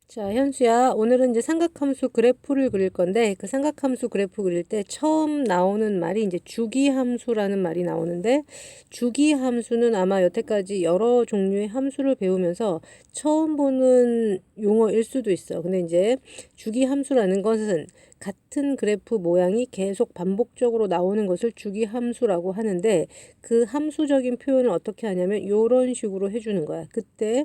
자, 현수야, 오늘은 이제 삼각함수 그래프를 그릴 건데, 그 삼각함수 그래프 그릴 때 처음 나오는 말이 이제 주기함수라는 말이 나오는데, 주기함수는 아마 여태까지 여러 종류의 함수를 배우면서 처음 보는 용어일 수도 있어. 근데 이제 주기함수라는 것은 같은 그래프 모양이 계속 반복적으로 나오는 것을 주기함수라고 하는데, 그 함수적인 표현을 어떻게 하냐면 이런 식으로 해주는 거야. 그때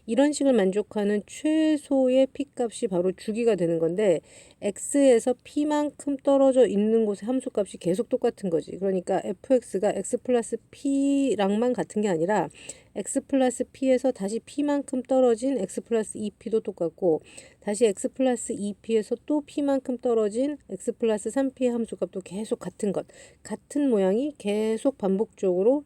이런 식을 만족하는 최소의 p값이 바로 주기가 되는 건데 x에서 p만큼 떨어져 있는 곳의 함수값이 계속 똑같은 거지. 그러니까 fx가 x 플러스 p랑만 같은 게 아니라 x 플러스 p에서 다시 p만큼 떨어진 x 플러스 2p도 똑같고 다시 x 플러스 2p에서 또 p만큼 떨어진 x 플러스 3p의 함수값도 계속 같은 것. 같은 모양이 계속 반복적으로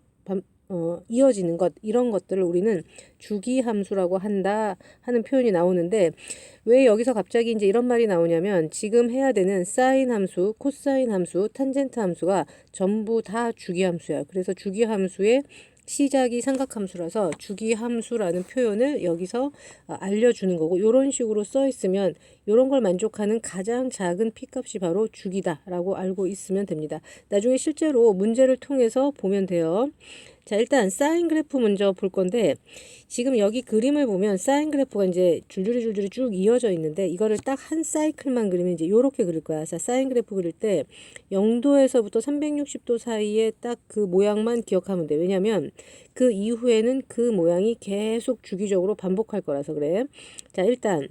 이어지는 것, 이런 것들을 우리는 주기함수라고 한다 하는 표현이 나오는데, 왜 여기서 갑자기 이제 이런 말이 나오냐면 지금 해야 되는 사인 함수, 코사인 함수, 탄젠트 함수가 전부 다 주기함수야. 그래서 주기함수의 시작이 삼각함수라서 주기함수라는 표현을 여기서 알려주는 거고, 이런 식으로 써 있으면 이런 걸 만족하는 가장 작은 p값이 바로 주기다라고 알고 있으면 됩니다. 나중에 실제로 문제를 통해서 보면 돼요. 자, 일단 사인 그래프 먼저 볼 건데, 지금 여기 그림을 보면 사인 그래프가 이제 줄줄이 쭉 이어져 있는데, 이거를 딱 한 사이클만 그리면 이제 요렇게 그릴 거야. 자, 사인 그래프 그릴 때 0도에서부터 360도 사이에 딱 그 모양만 기억하면 돼. 왜냐면 그 이후에는 그 모양이 계속 주기적으로 반복할 거라서 그래. 자, 일단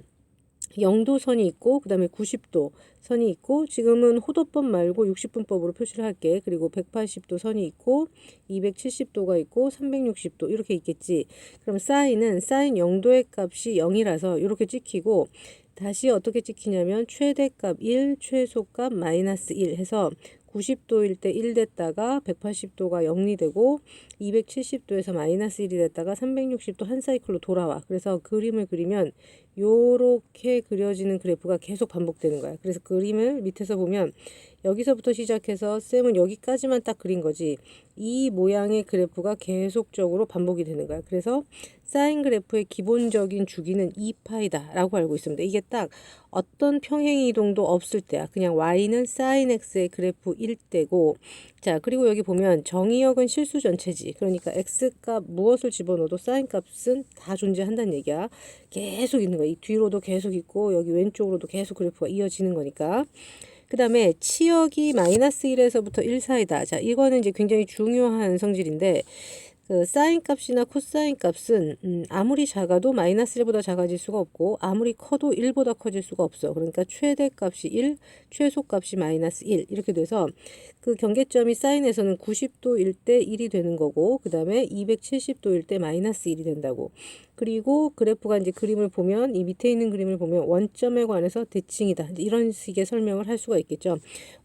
0도 선이 있고 그 다음에 90도 선이 있고, 지금은 호도법 말고 60분법으로 표시를 할게. 그리고 180도 선이 있고 270도가 있고 360도 이렇게 있겠지. 그럼 사인은 사인 0도의 값이 0이라서 이렇게 찍히고, 다시 어떻게 찍히냐면 최대값 1, 최소값 마이너스 1 해서 90도일 때 1 됐다가 180도가 0이 되고 270도에서 마이너스 1이 됐다가 360도 한 사이클로 돌아와. 그래서 그림을 그리면 요렇게 그려지는 그래프가 계속 반복되는 거야. 그래서 그림을 밑에서 보면 여기서부터 시작해서 쌤은 여기까지만 딱 그린 거지, 이 모양의 그래프가 계속적으로 반복이 되는 거야. 그래서 사인 그래프의 기본적인 주기는 2파이다 라고 알고 있습니다. 이게 딱 어떤 평행 이동도 없을 때야. 그냥 y는 사인 x의 그래프 1대고, 자, 그리고 여기 보면 정의역은 실수 전체지. 그러니까 x값 무엇을 집어넣어도 사인 값은 다 존재한다는 얘기야. 계속 있는 거야. 이 뒤로도 계속 있고 여기 왼쪽으로도 계속 그래프가 이어지는 거니까. 그 다음에 치역이 마이너스 1에서부터 1 사이다. 자, 이거는 이제 굉장히 중요한 성질인데, 그 사인 값이나 코사인 값은 아무리 작아도 마이너스 1보다 작아질 수가 없고 아무리 커도 1보다 커질 수가 없어. 그러니까 최대값이 1, 최소값이 마이너스 1 이렇게 돼서 그 경계점이 사인에서는 90도일 때 1이 되는 거고, 그 다음에 270도일 때 마이너스 1이 된다고. 그리고 그래프가 이제 그림을 보면, 이 밑에 있는 그림을 보면 원점에 관해서 대칭이다, 이런 식의 설명을 할 수가 있겠죠.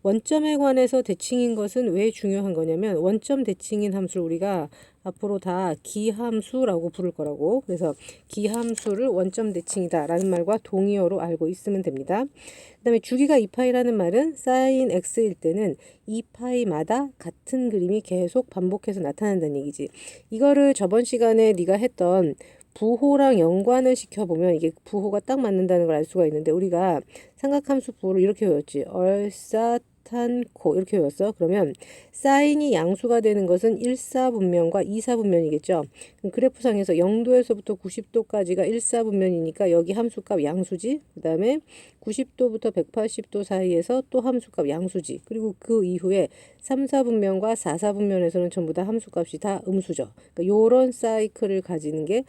원점에 관해서 대칭인 것은 왜 중요한 거냐면 원점 대칭인 함수를 우리가 앞으로 다 기함수라고 부를 거라고. 그래서 기함수를 원점 대칭이다 라는 말과 동의어로 알고 있으면 됩니다. 그 다음에 주기가 2파이라는 말은 사인 x일 때는 2파이마다 같은 그림이 계속 반복해서 나타난다는 얘기지. 이거를 저번 시간에 네가 했던 부호랑 연관을 시켜보면 이게 부호가 딱 맞는다는 걸 알 수가 있는데, 우리가 삼각함수 부호를 이렇게 외웠지. 얼싸탄코 이렇게 외웠어. 그러면 사인이 양수가 되는 것은 1사분면과 2사분면이겠죠. 그럼 그래프상에서 0도에서부터 90도까지가 1사분면이니까 여기 함수값 양수지. 그 다음에 90도부터 180도 사이에서 또 함수값 양수지. 그리고 그 이후에 3사분면과 4사분면에서는 전부 다 함수값이 다 음수죠. 그러니까 요런 사이클을 가지는 게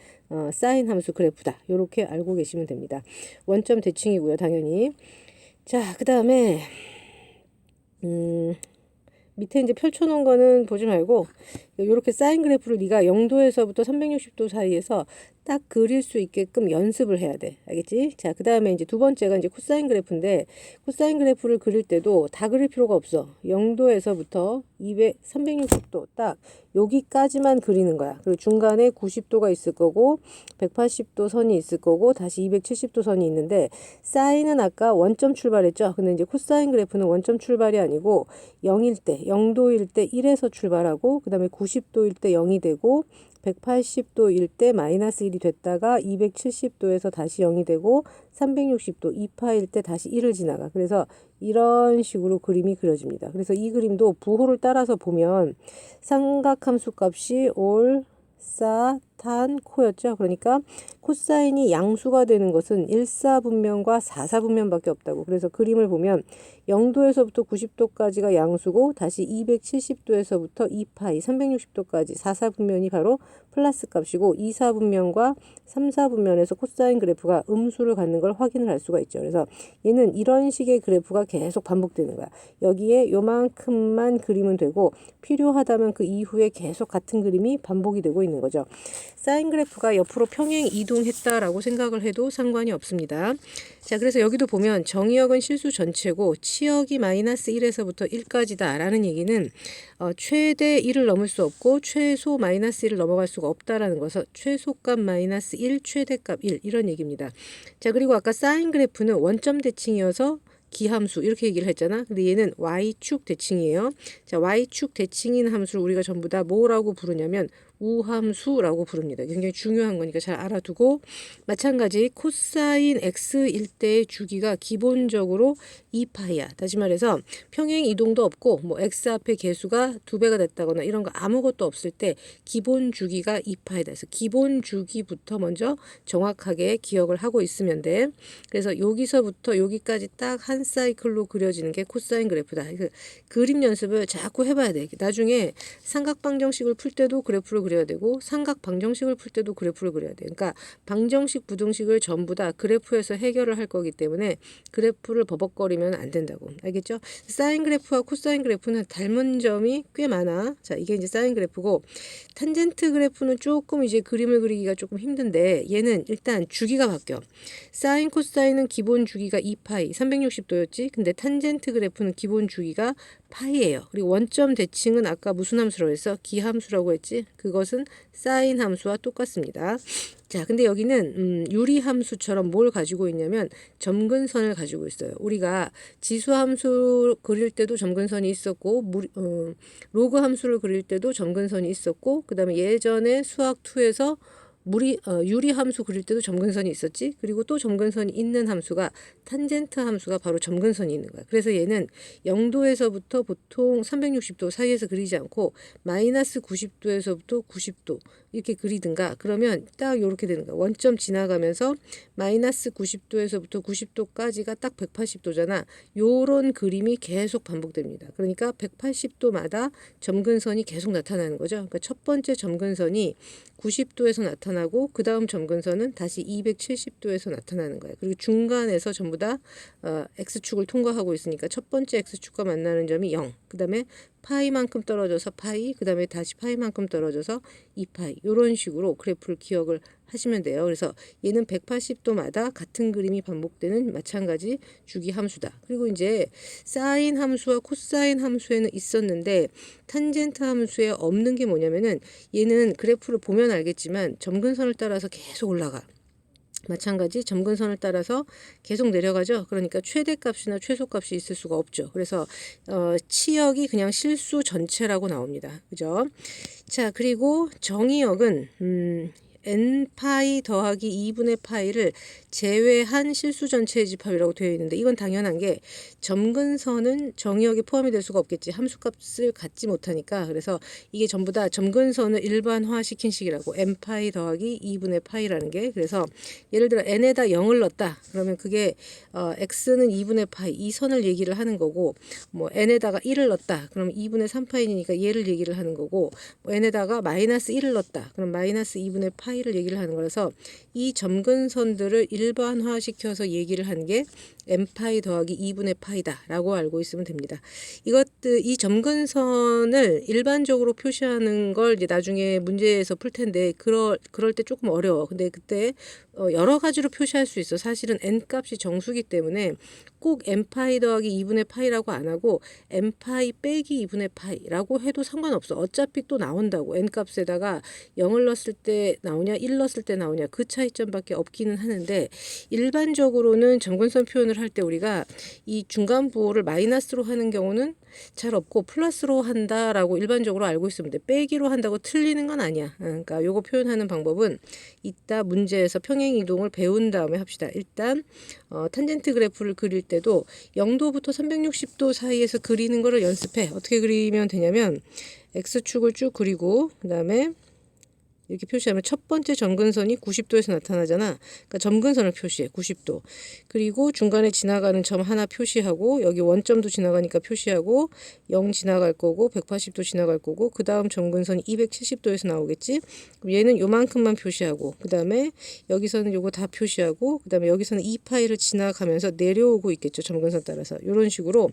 사인 함수 그래프다. 요렇게 알고 계시면 됩니다. 원점 대칭이고요, 당연히. 자, 그 다음에 밑에 이제 펼쳐놓은 거는 보지 말고 이렇게 사인 그래프를 네가 0도에서부터 360도 사이에서 딱 그릴 수 있게끔 연습을 해야 돼. 알겠지? 자, 그 다음에 이제 두 번째가 이제 코사인 그래프인데, 코사인 그래프를 그릴 때도 다 그릴 필요가 없어. 0도에서부터 360도 딱 여기까지만 그리는 거야. 그리고 중간에 90도가 있을 거고 180도 선이 있을 거고 다시 270도 선이 있는데 사인은 아까 원점 출발했죠. 근데 이제 코사인 그래프는 원점 출발이 아니고 0일 때, 0도일 때 1에서 출발하고 그 다음에 90도일 때 0이 되고 180도일 때 마이너스 1이 됐다가 270도에서 다시 0이 되고 360도 2파일 때 다시 1을 지나가. 그래서 이런 식으로 그림이 그려집니다. 그래서 이 그림도 부호를 따라서 보면 삼각함수 값이 올, 사, 탄, 코였죠. 그러니까 코사인이 양수가 되는 것은 1사분면과 4사분면밖에 없다고. 그래서 그림을 보면 0도에서부터 90도까지가 양수고 다시 270도에서부터 2파이 360도까지 4사분면이 바로 플러스 값이고 2사분면과 3사분면에서 코사인 그래프가 음수를 갖는 걸 확인을 할 수가 있죠. 그래서 얘는 이런 식의 그래프가 계속 반복되는 거야. 여기에 요만큼만 그리면 되고 필요하다면 그 이후에 계속 같은 그림이 반복이 되고 있는 거죠. 사인 그래프가 옆으로 평행 이동했다라고 생각을 해도 상관이 없습니다. 자, 그래서 여기도 보면 정의역은 실수 전체고 치역이 마이너스 1에서부터 1까지다 라는 얘기는 최대 1을 넘을 수 없고 최소 마이너스 1을 넘어갈 수가 없다라는 것은 최소값 마이너스 1, 최대값 1 이런 얘기입니다. 자, 그리고 아까 사인 그래프는 원점 대칭이어서 기함수 이렇게 얘기를 했잖아. 근데 얘는 y축 대칭이에요. 자, y축 대칭인 함수를 우리가 전부 다 뭐라고 부르냐면 우함수라고 부릅니다. 굉장히 중요한 거니까 잘 알아두고 마찬가지 코사인 x일 때의 주기가 기본적으로 2파이야. 다시 말해서 평행 이동도 없고 뭐 x 앞에 개수가 2배가 됐다거나 이런 거 아무것도 없을 때 기본 주기가 2파이다. 그래서 기본 주기부터 먼저 정확하게 기억을 하고 있으면 돼. 그래서 여기서부터 여기까지 딱 한 사이클로 그려지는 게 코사인 그래프다. 그림 연습을 자꾸 해봐야 돼. 나중에 삼각방정식을 풀 때도 그래프를 그려야 되고 삼각방정식을 풀 때도 그래프를 그려야 돼. 그러니까 방정식, 부등식을 전부 다 그래프에서 해결을 할 거기 때문에 그래프를 버벅거리면 안 된다고. 알겠죠? 사인 그래프와 코사인 그래프는 닮은 점이 꽤 많아. 자, 이게 이제 사인 그래프고 탄젠트 그래프는 조금 이제 그림을 그리기가 조금 힘든데 얘는 일단 주기가 바뀌어. 사인, 코사인은 기본 주기가 2파이, 360도였지. 근데 탄젠트 그래프는 기본 주기가 파이예요. 그리고 원점 대칭은 아까 무슨 함수라고 했어? 기함수라고 했지. 그것은 사인 함수와 똑같습니다. 자, 근데 여기는 유리함수처럼 뭘 가지고 있냐면 점근선을 가지고 있어요. 우리가 지수함수 그릴 때도 점근선이 있었고 로그 함수를 그릴 때도 점근선이 있었고 그 다음에 예전에 수학2에서 유리 함수 그릴 때도 점근선이 있었지. 그리고 또 점근선이 있는 함수가 탄젠트 함수가 바로 점근선이 있는 거야. 그래서 얘는 0도에서부터 보통 360도 사이에서 그리지 않고 마이너스 90도에서부터 90도 이렇게 그리든가 그러면 딱 이렇게 되는 거야. 원점 지나가면서 마이너스 90도에서부터 90도까지가 딱 180도잖아. 요런 그림이 계속 반복됩니다. 그러니까 180도마다 점근선이 계속 나타나는 거죠. 그러니까 첫 번째 점근선이 90도에서 나타나고 그 다음 점근선은 다시 270도에서 나타나는 거예요. 그리고 중간에서 전부 다 x축을 통과하고 있으니까 첫 번째 x축과 만나는 점이 0. 그 다음에 파이만큼 떨어져서 파이, 그 다음에 다시 파이만큼 떨어져서 2파이 이런 식으로 그래프를 기억을 하시면 돼요. 그래서 얘는 180도마다 같은 그림이 반복되는 마찬가지 주기 함수다. 그리고 이제 사인 함수와 코사인 함수에는 있었는데 탄젠트 함수에 없는 게 뭐냐면은 얘는 그래프를 보면 알겠지만 점근선을 따라서 계속 올라가. 마찬가지 점근선을 따라서 계속 내려가죠. 그러니까 최대값이나 최소값이 있을 수가 없죠. 그래서 치역이 그냥 실수 전체라고 나옵니다. 그죠? 자, 그리고 정의역은 n파이 더하기 2분의 파이를 제외한 실수 전체의 집합이라고 되어 있는데 이건 당연한 게 점근선은 정의역에 포함이 될 수가 없겠지. 함수값을 갖지 못하니까. 그래서 이게 전부 다 점근선을 일반화시킨 식이라고 n파이 더하기 2분의 파이라는 게. 그래서 예를 들어 n에다 0을 넣었다. 그러면 그게 x는 2분의 파이 이 선을 얘기를 하는 거고 뭐 n에다가 1을 넣었다. 그럼 2분의 3파이니까 얘를 얘기를 하는 거고 뭐 n에다가 마이너스 1을 넣었다. 그럼 마이너스 2분의 파이를 얘기를 하는 거라서 이 점근선들을 일반화시켜서 얘기를 한 게 n파이 더하기 2분의 파이다 라고 알고 있으면 됩니다. 이 점근선을 일반적으로 표시하는 걸 이제 나중에 문제에서 풀 텐데 그럴 때 조금 어려워. 근데 그때 여러 가지로 표시할 수 있어. 사실은 n 값이 정수기 때문에 꼭 n파이 더하기 2분의 파이라고 안 하고 n파이 빼기 2분의 파이라고 해도 상관없어. 어차피 또 나온다고. n값에다가 0을 넣었을 때 나오냐 1 넣었을 때 나오냐 그 차이점밖에 없기는 하는데 일반적으로는 점근선 표현을 할 때 우리가 이 중간 부호를 마이너스로 하는 경우는 잘 없고 플러스로 한다라고 일반적으로 알고 있습니다. 빼기로 한다고 틀리는 건 아니야. 그러니까 요거 표현하는 방법은 이따 문제에서 평행 이동을 배운 다음에 합시다. 일단 탄젠트 그래프를 그릴 때도 0도부터 360도 사이에서 그리는 거를 연습해. 어떻게 그리면 되냐면 x축을 쭉 그리고 그 다음에 이렇게 표시하면 첫 번째 점근선이 90도에서 나타나잖아. 그러니까 점근선을 표시해. 90도. 그리고 중간에 지나가는 점 하나 표시하고 여기 원점도 지나가니까 표시하고 0 지나갈 거고 180도 지나갈 거고 그 다음 점근선이 270도에서 나오겠지. 그럼 얘는 요만큼만 표시하고 그 다음에 여기서는 요거 다 표시하고 그 다음에 여기서는 2파이를 지나가면서 내려오고 있겠죠. 점근선 따라서. 이런 식으로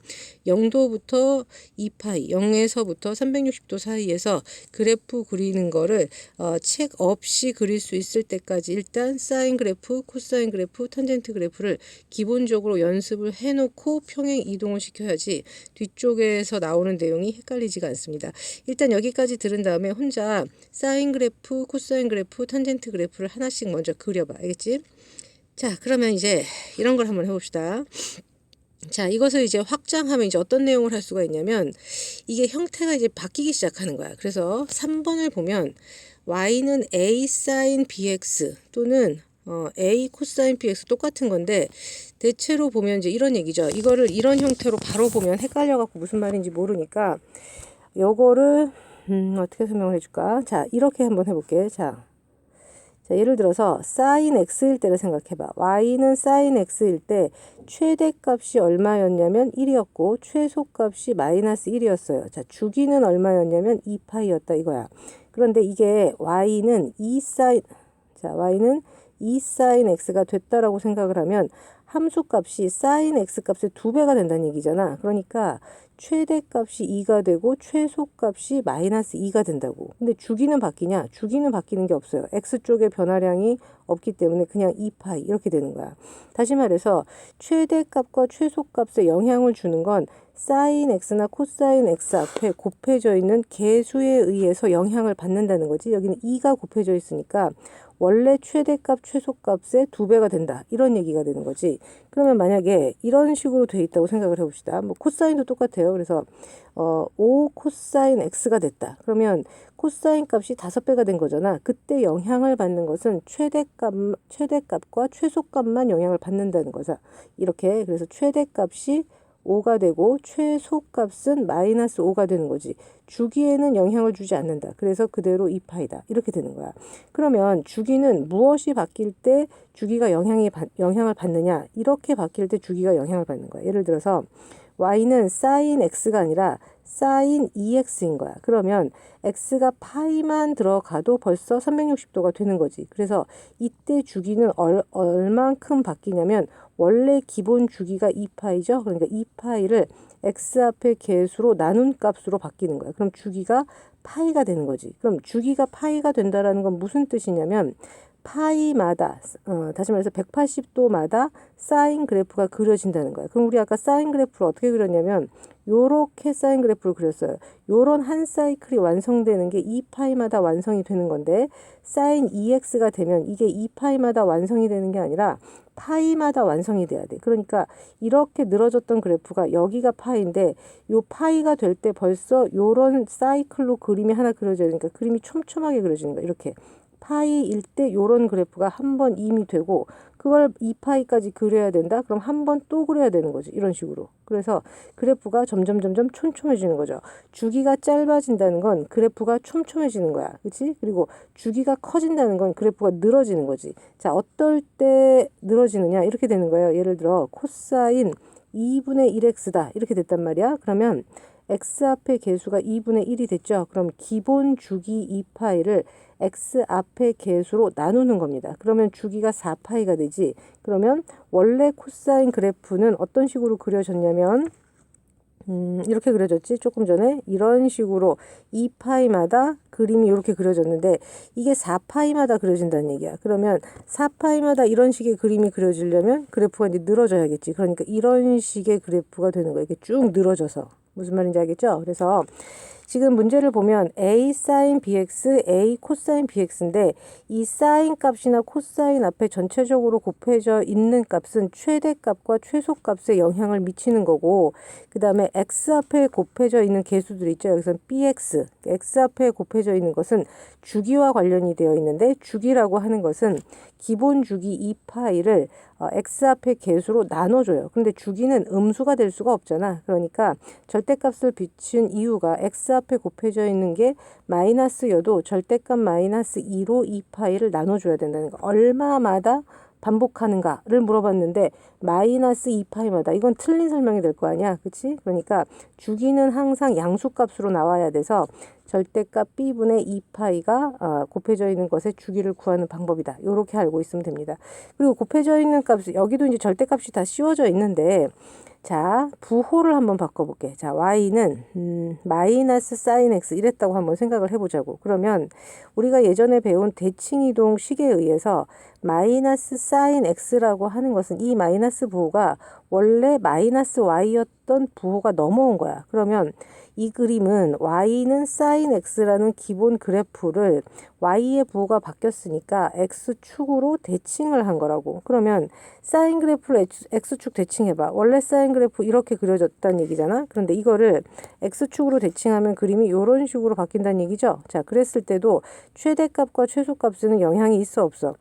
0도부터 2파이 0에서부터 360도 사이에서 그래프 그리는 거를 책 없이 그릴 수 있을 때까지 일단 사인 그래프, 코사인 그래프, 탄젠트 그래프를 기본적으로 연습을 해놓고 평행 이동을 시켜야지 뒤쪽에서 나오는 내용이 헷갈리지가 않습니다. 일단 여기까지 들은 다음에 혼자 사인 그래프, 코사인 그래프, 탄젠트 그래프를 하나씩 먼저 그려봐. 알겠지? 자, 그러면 이제 이런 걸 한번 해봅시다. 자, 이것을 이제 확장하면 이제 어떤 내용을 할 수가 있냐면 이게 형태가 이제 바뀌기 시작하는 거야. 그래서 3번을 보면 y는 a sin bx 또는 a 코사인 bx 똑같은 건데 대체로 보면 이제 이런 얘기죠. 이거를 이런 형태로 바로 보면 헷갈려갖고 무슨 말인지 모르니까 요거를 어떻게 설명을 해줄까? 자, 이렇게 한번 해볼게. 자, 예를 들어서 sin x일 때를 생각해봐. y는 sin x일 때 최대값이 얼마였냐면 1이었고 최소값이 마이너스 1이었어요. 자, 주기는 얼마였냐면 2파이였다 이거야. 그런데 이게 y는 2 sin x가 됐다라고 생각을 하면 함수값이 sin x 값의 2배가 된다는 얘기잖아. 그러니까 최대값이 2가 되고 최소값이 마이너스 2가 된다고. 근데 주기는 바뀌냐? 주기는 바뀌는 게 없어요. x쪽에 변화량이 없기 때문에 그냥 2파이 이렇게 되는 거야. 다시 말해서 최대값과 최소값에 영향을 주는 건 사인 x나 코사인 x 앞에 곱해져 있는 개수에 의해서 영향을 받는다는 거지. 여기는 2가 곱해져 있으니까 원래 최대값 최소값의 2배가 된다. 이런 얘기가 되는 거지. 그러면 만약에 이런 식으로 돼 있다고 생각을 해봅시다. 뭐 코사인도 똑같아요. 그래서 5 코사인 x가 됐다. 그러면 코사인 값이 5배가 된 거잖아. 그때 영향을 받는 것은 최대값과 최소값만 영향을 받는다는 거죠. 이렇게 그래서 최대값이 5가 되고 최소값은 마이너스 5가 되는 거지. 주기에는 영향을 주지 않는다. 그래서 그대로 2파이다. 이렇게 되는 거야. 그러면 주기는 무엇이 바뀔 때 주기가 영향을 받느냐? 이렇게 바뀔 때 주기가 영향을 받는 거야. 예를 들어서 y는 sin x가 아니라 sin 2x인 거야. 그러면 x가 파이만 들어가도 벌써 360도가 되는 거지. 그래서 이때 주기는 얼만큼 바뀌냐면 원래 기본 주기가 2파이죠. 그러니까 2파이를 x 앞의 개수로 나눈 값으로 바뀌는 거야. 그럼 주기가 파이가 되는 거지. 그럼 주기가 파이가 된다라는 건 무슨 뜻이냐면 파이마다 다시 말해서 180도마다 사인 그래프가 그려진다는 거야. 그럼 우리 아까 사인 그래프를 어떻게 그렸냐면 요렇게 사인 그래프를 그렸어요. 요런 한 사이클이 완성되는 게 2파이마다 완성이 되는 건데 사인 2x가 되면 이게 2파이마다 완성이 되는 게 아니라 파이마다 완성이 돼야 돼. 그러니까 이렇게 늘어졌던 그래프가 여기가 파이인데 요 파이가 될 때 벌써 요런 사이클로 그림이 하나 그려져야 되니까 그림이 촘촘하게 그려지는 거야. 이렇게 파이일 때 요런 그래프가 한 번 이미 되고 그걸 2파이까지 그려야 된다? 그럼 한 번 또 그려야 되는 거지. 이런 식으로. 그래서 그래프가 점점 촘촘해지는 거죠. 주기가 짧아진다는 건 그래프가 촘촘해지는 거야. 그렇지? 그리고 주기가 커진다는 건 그래프가 늘어지는 거지. 자, 어떨 때 늘어지느냐? 이렇게 되는 거예요. 예를 들어 코사인 2분의 1x다. 이렇게 됐단 말이야. 그러면 x 앞의 개수가 2분의 1이 됐죠. 그럼 기본 주기 2파이를 x 앞의 개수로 나누는 겁니다. 그러면 주기가 4파이가 되지. 그러면 원래 코사인 그래프는 어떤 식으로 그려졌냐면 이렇게 그려졌지? 조금 전에 이런 식으로 2파이마다 그림이 이렇게 그려졌는데 이게 4파이마다 그려진다는 얘기야. 그러면 4파이마다 이런 식의 그림이 그려지려면 그래프가 이제 늘어져야겠지. 그러니까 이런 식의 그래프가 되는 거야. 이게 쭉 늘어져서. 무슨 말인지 알겠죠? 그래서 지금 문제를 보면 a sin bx, a 코사인 bx인데 이 사인 값이나 코사인 앞에 전체적으로 곱해져 있는 값은 최대값과 최소값에 영향을 미치는 거고 그 다음에 x 앞에 곱해져 있는 계수들 있죠. 여기서는 bx, x 앞에 곱해져 있는 것은 주기와 관련이 되어 있는데 주기라고 하는 것은 기본 주기 2파이를 x 앞에 계수로 나눠줘요. 근데 주기는 음수가 될 수가 없잖아. 그러니까 절대값을 비춘 이유가 x 앞에 곱해져 있는 게 마이너스여도 절대값 마이너스 2로 2파이를 나눠줘야 된다는 거. 얼마마다 반복하는가를 물어봤는데 마이너스 2파이마다 이건 틀린 설명이 될 거 아니야. 그치? 그러니까 주기는 항상 양수값으로 나와야 돼서 절대값 b분의 2파이가 곱해져 있는 것의 주기를 구하는 방법이다. 이렇게 알고 있으면 됩니다. 그리고 곱해져 있는 값, 여기도 이제 절대값이 다 씌워져 있는데 자, 부호를 한번 바꿔볼게. 자, y는 마이너스 사인 x 이랬다고 한번 생각을 해보자고. 그러면 우리가 예전에 배운 대칭이동 식에 의해서 마이너스 사인 x라고 하는 것은 이 마이너스 부호가 원래 마이너스 y였던 부호가 넘어온 거야. 그러면 이 그림은 y는 sin x라는 기본 그래프를 y의 부호가 바뀌었으니까 x축으로 대칭을 한 거라고. 그러면 sin 그래프를 x축 대칭해봐. 원래 sin 그래프 이렇게 그려졌다는 얘기잖아. 그런데 이거를 x축으로 대칭하면 그림이 이런 식으로 바뀐다는 얘기죠. 자, 그랬을 때도 최대값과 최소값에는 영향이 있어 없어?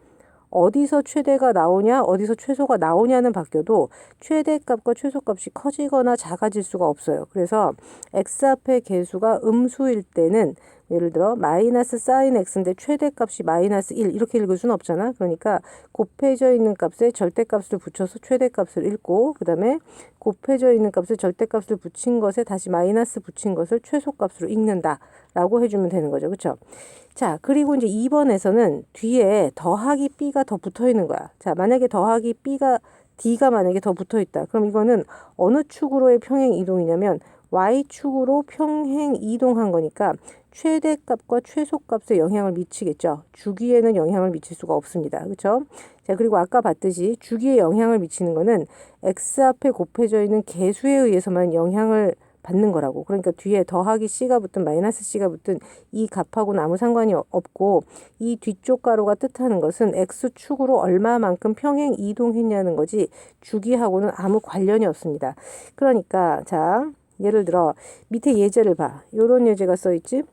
어디서 최대가 나오냐, 어디서 최소가 나오냐는 바뀌어도 최대값과 최소값이 커지거나 작아질 수가 없어요. 그래서 x 앞의 계수가 음수일 때는 예를 들어 마이너스 사인 x인데 최대값이 마이너스 1 이렇게 읽을 수는 없잖아. 그러니까 곱해져 있는 값에 절대값을 붙여서 최대값을 읽고 그 다음에 곱해져 있는 값에 절대값을 붙인 것에 다시 마이너스 붙인 것을 최소값으로 읽는다 라고 해주면 되는 거죠. 그렇죠? 자, 그리고 이제 2번에서는 뒤에 더하기 b가 더 붙어 있는 거야. 자, 만약에 더하기 d가 만약에 더 붙어 있다. 그럼 이거는 어느 축으로의 평행 이동이냐면 y축으로 평행 이동한 거니까 최대값과 최소값에 영향을 미치겠죠. 주기에는 영향을 미칠 수가 없습니다. 그렇죠? 자, 그리고 아까 봤듯이 주기에 영향을 미치는 거는 x 앞에 곱해져 있는 계수에 의해서만 영향을 받는 거라고. 그러니까 뒤에 더하기 c가 붙든 마이너스 c가 붙든 이 값하고는 아무 상관이 없고 이 뒤쪽 가로가 뜻하는 것은 x축으로 얼마만큼 평행 이동했냐는 거지 주기하고는 아무 관련이 없습니다. 그러니까 자, 예를 들어 밑에 예제를 봐. 요런 예제가 써 있지?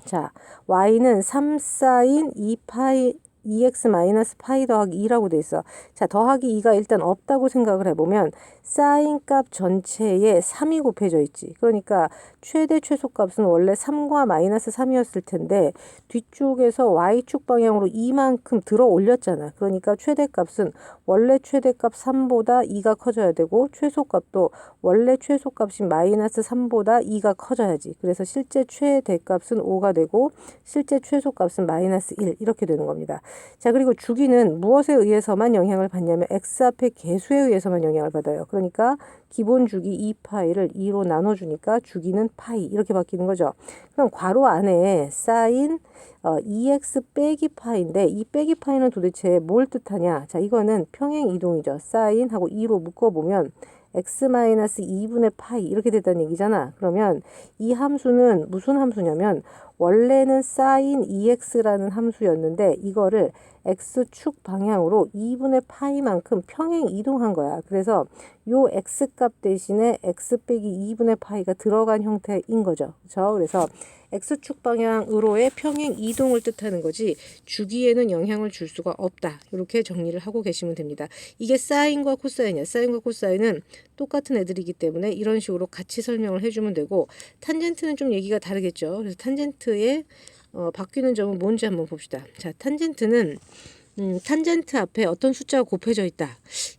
자, y는 3 사인 2파이 2x 마이너스 파이 더하기 2라고 돼 있어. 자, 더하기 2가 일단 없다고 생각을 해보면 사인 값 전체에 3이 곱해져 있지. 그러니까 최대 최소값은 원래 3과 마이너스 3이었을 텐데 뒤쪽에서 y축 방향으로 2만큼 들어 올렸잖아. 그러니까 최대값은 원래 최대값 3보다 2가 커져야 되고 최소값도 원래 최소값인 마이너스 3보다 2가 커져야지. 그래서 실제 최대값은 5가 되고 실제 최소값은 마이너스 1 이렇게 되는 겁니다. 자, 그리고 주기는 무엇에 의해서만 영향을 받냐면 x 앞의 계수에 의해서만 영향을 받아요. 그러니까 기본 주기 2파이를 2로 나눠주니까 주기는 파이 이렇게 바뀌는 거죠. 그럼 괄호 안에 사인 2x 빼기 파인데 이 빼기 파이는 도대체 뭘 뜻하냐? 자, 이거는 평행 이동이죠. 사인하고 2로 묶어보면 x-2분의 파이 이렇게 됐다는 얘기잖아. 그러면 이 함수는 무슨 함수냐면 원래는 sin 2x라는 함수였는데 이거를 x축 방향으로 2분의 파이만큼 평행 이동한 거야. 그래서 요 x값 대신에 x 빼기 2분의 파이가 들어간 형태인 거죠. 그렇죠? 그래서 x축 방향으로의 평행 이동을 뜻하는 거지 주기에는 영향을 줄 수가 없다. 이렇게 정리를 하고 계시면 됩니다. 이게 사인과 코사인이야. 사인과 코사인은 똑같은 애들이기 때문에 이런 식으로 같이 설명을 해주면 되고 탄젠트는 좀 얘기가 다르겠죠. 그래서 탄젠트의 바뀌는 점은 뭔지 한번 봅시다. 자, 탄젠트는 탄젠트 앞에 어떤 숫자가 곱해져 있다.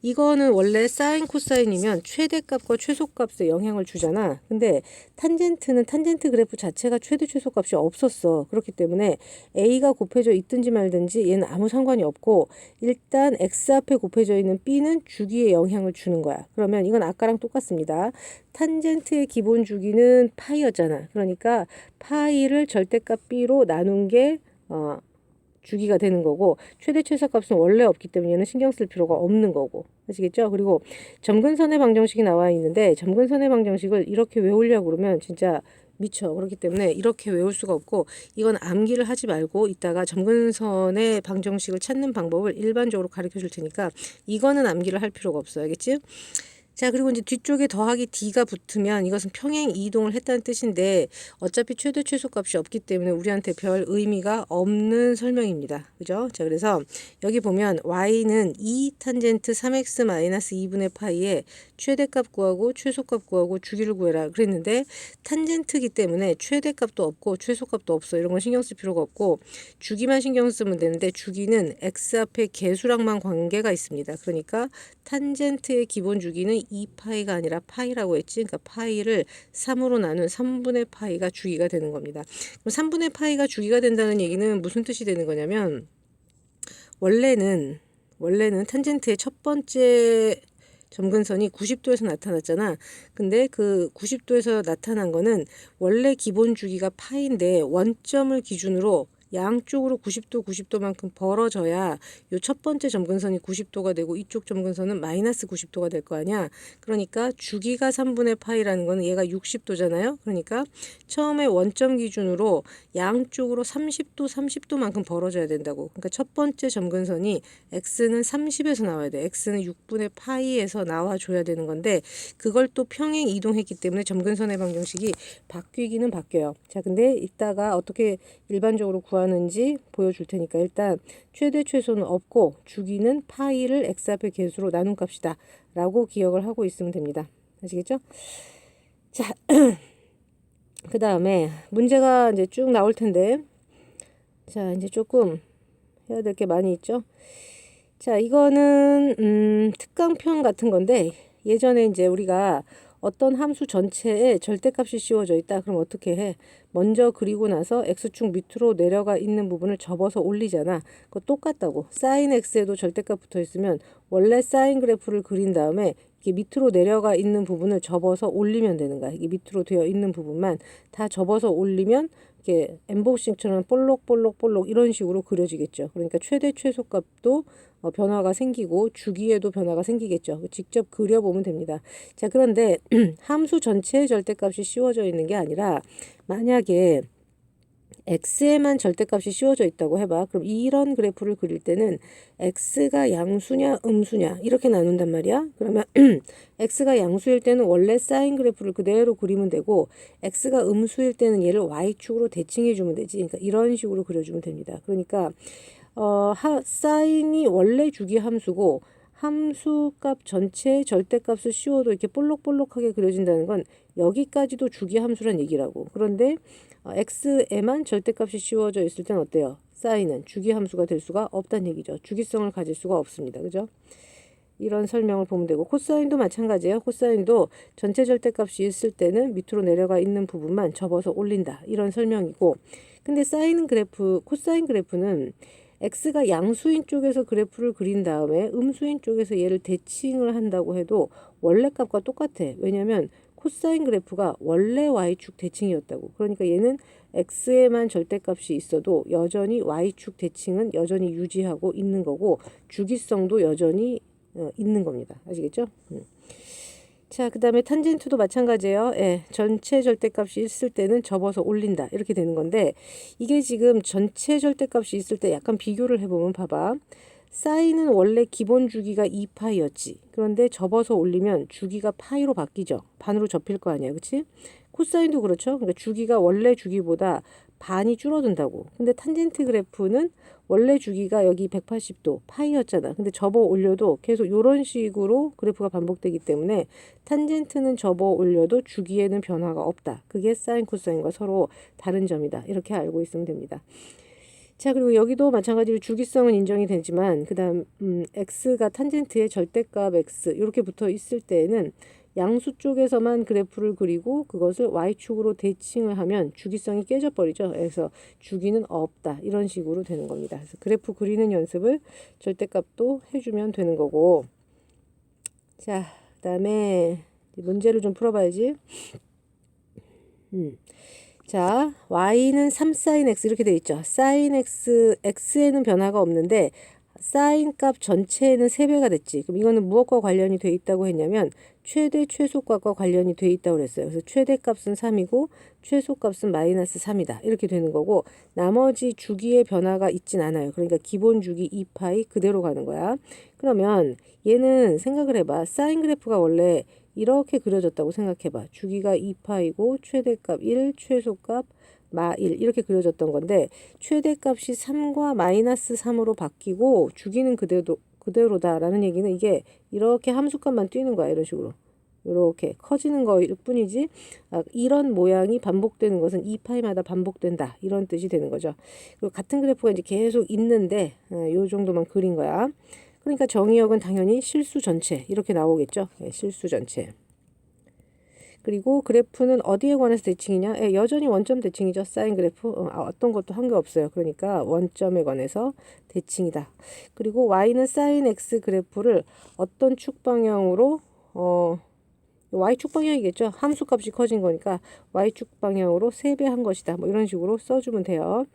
이거는 원래 사인 코사인이면 최대값과 최소값에 영향을 주잖아. 근데 탄젠트는 탄젠트 그래프 자체가 최대 최소값이 없었어. 그렇기 때문에 A가 곱해져 있든지 말든지 얘는 아무 상관이 없고 일단 X 앞에 곱해져 있는 B는 주기에 영향을 주는 거야. 그러면 이건 아까랑 똑같습니다. 탄젠트의 기본 주기는 파이였잖아. 그러니까 파이를 절대값 B로 나눈 게 주기가 되는 거고 최대 최소값은 원래 없기 때문에 얘는 신경 쓸 필요가 없는 거고 아시겠죠? 그리고 점근선의 방정식이 나와 있는데 점근선의 방정식을 이렇게 외우려고 그러면 진짜 미쳐. 그렇기 때문에 이렇게 외울 수가 없고 이건 암기를 하지 말고 이따가 점근선의 방정식을 찾는 방법을 일반적으로 가르쳐 줄 테니까 이거는 암기를 할 필요가 없어. 알겠지? 자, 그리고 이제 뒤쪽에 더하기 D가 붙으면 이것은 평행 이동을 했다는 뜻인데 어차피 최대 최소값이 없기 때문에 우리한테 별 의미가 없는 설명입니다. 그죠? 자, 그래서 여기 보면 y는 2 탄젠트 3x-2분의 파이에 최대값 구하고 최소값 구하고 주기를 구해라 그랬는데 탄젠트기 때문에 최대값도 없고 최소값도 없어. 이런 건 신경 쓸 필요가 없고 주기만 신경 쓰면 되는데 주기는 x 앞에 개수랑만 관계가 있습니다. 그러니까 탄젠트의 기본 주기는 2파이가 아니라 파이라고 했지. 그러니까 파이를 3으로 나눈 3분의 파이가 주기가 되는 겁니다. 그럼 3분의 파이가 주기가 된다는 얘기는 무슨 뜻이 되는 거냐면 원래는 탄젠트의 첫 번째 점근선이 90도에서 나타났잖아. 근데 그 90도에서 나타난 거는 원래 기본 주기가 파인데 원점을 기준으로 양쪽으로 90도만큼 벌어져야 요 첫 번째 점근선이 90도가 되고 이쪽 점근선은 마이너스 90도가 될 거 아니야. 그러니까 주기가 3분의 파이라는 거는 얘가 60도잖아요. 그러니까 처음에 원점 기준으로 양쪽으로 30도만큼 벌어져야 된다고. 그러니까 첫 번째 점근선이 x는 30에서 나와야 돼. x는 6분의 파이에서 나와줘야 되는 건데 그걸 또 평행 이동했기 때문에 점근선의 방정식이 바뀌기는 바뀌어요. 자, 근데 이따가 어떻게 일반적으로 구하는지 보여줄 테니까 일단 최대 최소는 없고 주기는 파이를 x 앞의 개수로 나눈 값이다 라고 기억을 하고 있으면 됩니다. 아시겠죠? 자, 그 다음에 문제가 이제 쭉 나올 텐데 자, 이제 조금 해야 될 게 많이 있죠. 자, 이거는 특강편 같은 건데 예전에 이제 우리가 어떤 함수 전체에 절대값이 씌워져 있다. 그럼 어떻게 해? 먼저 그리고 나서 x축 밑으로 내려가 있는 부분을 접어서 올리잖아. 그거 똑같다고. 사인 x에도 절대값 붙어 있으면 원래 사인 그래프를 그린 다음에 이게 밑으로 내려가 있는 부분을 접어서 올리면 되는 거야. 이게 밑으로 되어 있는 부분만 다 접어서 올리면 이렇게 엠보싱처럼 볼록볼록 이런 식으로 그려지겠죠. 그러니까 최대 최소값도 변화가 생기고 주기에도 변화가 생기겠죠. 직접 그려보면 됩니다. 자, 그런데 함수 전체의 절대값이 씌워져 있는 게 아니라 만약에 x에만 절대값이 씌워져 있다고 해봐. 그럼 이런 그래프를 그릴 때는 x가 양수냐 음수냐 이렇게 나눈단 말이야. 그러면 x가 양수일 때는 원래 사인 그래프를 그대로 그리면 되고 x가 음수일 때는 얘를 y축으로 대칭해 주면 되지. 그러니까 이런 식으로 그려주면 됩니다. 그러니까 사인이 원래 주기 함수고 함수값 전체의 절대값을 씌워도 이렇게 볼록볼록하게 그려진다는 건 여기까지도 주기 함수란 얘기라고. 그런데 x에만 절대값이 씌워져 있을 땐 어때요? 사인은 주기 함수가 될 수가 없다는 얘기죠. 주기성을 가질 수가 없습니다. 그죠? 이런 설명을 보면 되고 코사인도 마찬가지예요. 코사인도 전체 절대값이 있을 때는 밑으로 내려가 있는 부분만 접어서 올린다. 이런 설명이고 근데 코사인 그래프는 x가 양수인 쪽에서 그래프를 그린 다음에 음수인 쪽에서 얘를 대칭을 한다고 해도 원래 값과 똑같아. 왜냐면 코사인 그래프가 원래 y축 대칭이었다고. 그러니까 얘는 x에만 절대값이 있어도 여전히 y축 대칭은 여전히 유지하고 있는 거고 주기성도 여전히 있는 겁니다. 아시겠죠? 자, 그 다음에 탄젠트도 마찬가지예요. 예, 전체 절대값이 있을 때는 접어서 올린다. 이렇게 되는 건데 이게 지금 전체 절대값이 있을 때 약간 비교를 해보면 봐봐. 사인은 원래 기본 주기가 2파이였지. 그런데 접어서 올리면 주기가 파이로 바뀌죠. 반으로 접힐 거 아니야. 그치? 코사인도 그렇죠. 그러니까 주기가 원래 주기보다 반이 줄어든다고. 근데 탄젠트 그래프는 원래 주기가 여기 180도 파이였잖아. 근데 접어 올려도 계속 이런 식으로 그래프가 반복되기 때문에 탄젠트는 접어 올려도 주기에는 변화가 없다. 그게 사인 코사인과 서로 다른 점이다. 이렇게 알고 있으면 됩니다. 자, 그리고 여기도 마찬가지로 주기성은 인정이 되지만 그다음 x가 탄젠트의 절대값 x 이렇게 붙어 있을 때에는 양수 쪽에서만 그래프를 그리고 그것을 y축으로 대칭을 하면 주기성이 깨져 버리죠. 그래서 주기는 없다. 이런 식으로 되는 겁니다. 그래서 그래프 그리는 연습을 절대값도 해주면 되는 거고. 자, 그다음에 문제를 좀 풀어봐야지. 자, y는 3sin x 이렇게 돼 있죠. sin x, x에는 변화가 없는데 sin 값 전체에는 3배가 됐지. 그럼 이거는 무엇과 관련이 돼 있다고 했냐면 최대 최소값과 관련이 돼 있다고 그랬어요. 그래서 최대값은 3이고 최소값은 마이너스 3이다. 이렇게 되는 거고 나머지 주기의 변화가 있진 않아요. 그러니까 기본 주기 2파이 그대로 가는 거야. 그러면 얘는 생각을 해봐. 사인 그래프가 원래 이렇게 그려졌다고 생각해봐. 주기가 2파이고 최대값 1, 최소값 마1 이렇게 그려졌던 건데 최대값이 3과 마이너스 3으로 바뀌고 주기는 그대로다라는 얘기는 이게 이렇게 함수값만 뛰는 거야. 이런 식으로. 이렇게 커지는 거일 뿐이지 이런 모양이 반복되는 것은 2파이마다 반복된다. 이런 뜻이 되는 거죠. 그리고 같은 그래프가 이제 계속 있는데 요 정도만 그린 거야. 그러니까 정의역은 당연히 실수 전체 이렇게 나오겠죠. 네, 실수 전체. 그리고 그래프는 어디에 관해서 대칭이냐? 여전히 원점 대칭이죠. 사인 그래프. 어떤 것도 한 게 없어요. 그러니까 원점에 관해서 대칭이다. 그리고 y는 사인 x 그래프를 어떤 축 방향으로 y축 방향이겠죠. 함수값이 커진 거니까 y축 방향으로 3배 한 것이다. 뭐 이런 식으로 써주면 돼요.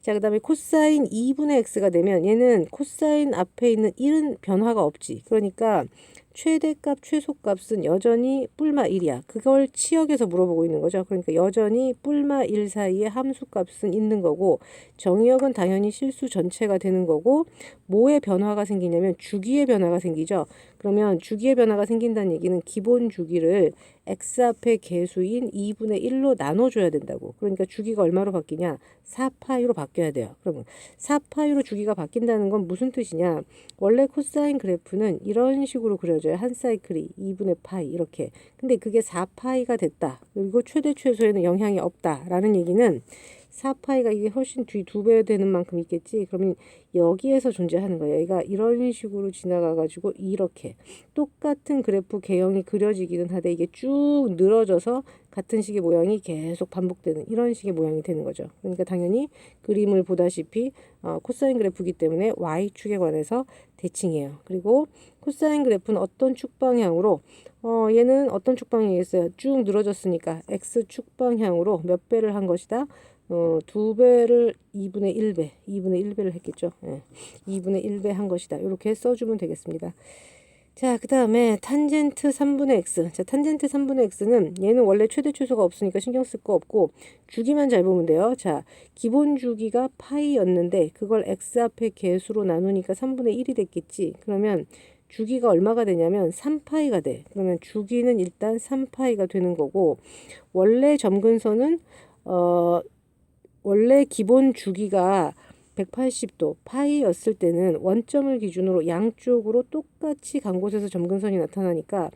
자, 그 다음에 코사인 2분의 x가 되면 얘는 코사인 앞에 있는 1은 변화가 없지. 그러니까 최대값, 최소값은 여전히 뿔마 1이야. 그걸 치역에서 물어보고 있는 거죠. 그러니까 여전히 뿔마 1 사이에 함수값은 있는 거고 정의역은 당연히 실수 전체가 되는 거고 뭐의 변화가 생기냐면 주기의 변화가 생기죠. 그러면 주기의 변화가 생긴다는 얘기는 기본 주기를 x 앞에 개수인 2분의 1로 나눠줘야 된다고. 그러니까 주기가 얼마로 바뀌냐? 4파이로 바뀌어야 돼요. 그러면 4파이로 주기가 바뀐다는 건 무슨 뜻이냐? 원래 코사인 그래프는 이런 식으로 그려져요. 한 사이클이 2분의 파이 이렇게. 근데 그게 4파이가 됐다. 그리고 최대 최소에는 영향이 없다라는 얘기는 4파이가 이게 훨씬 뒤 2배 되는 만큼 있겠지. 그러면 여기에서 존재하는 거예요. 얘가 이런 식으로 지나가가지고 이렇게 똑같은 그래프 개형이 그려지기는 하되 이게 쭉 늘어져서 같은 식의 모양이 계속 반복되는 이런 식의 모양이 되는 거죠. 그러니까 당연히 그림을 보다시피 코사인 그래프이기 때문에 y축에 관해서 대칭이에요. 그리고 코사인 그래프는 어떤 축 방향으로 얘는 어떤 축 방향이겠어요? 쭉 늘어졌으니까 x축 방향으로 몇 배를 한 것이다? 2배를 2분의 1배를 했겠죠. 예. 2분의 1배 한 것이다. 이렇게 써주면 되겠습니다. 자, 그 다음에 탄젠트 3분의 x. 자, 탄젠트 3분의 x는 얘는 원래 최대 최소가 없으니까 신경 쓸 거 없고 주기만 잘 보면 돼요. 자, 기본 주기가 파이였는데 그걸 x 앞에 개수로 나누니까 3분의 1이 됐겠지. 그러면 주기가 얼마가 되냐면 3파이가 돼. 그러면 주기는 일단 3파이가 되는 거고 원래 점근선은 원래 기본 주기가 180도 파이였을 때는 원점을 기준으로 양쪽으로 똑같이 간 곳에서 점근선이 나타나니까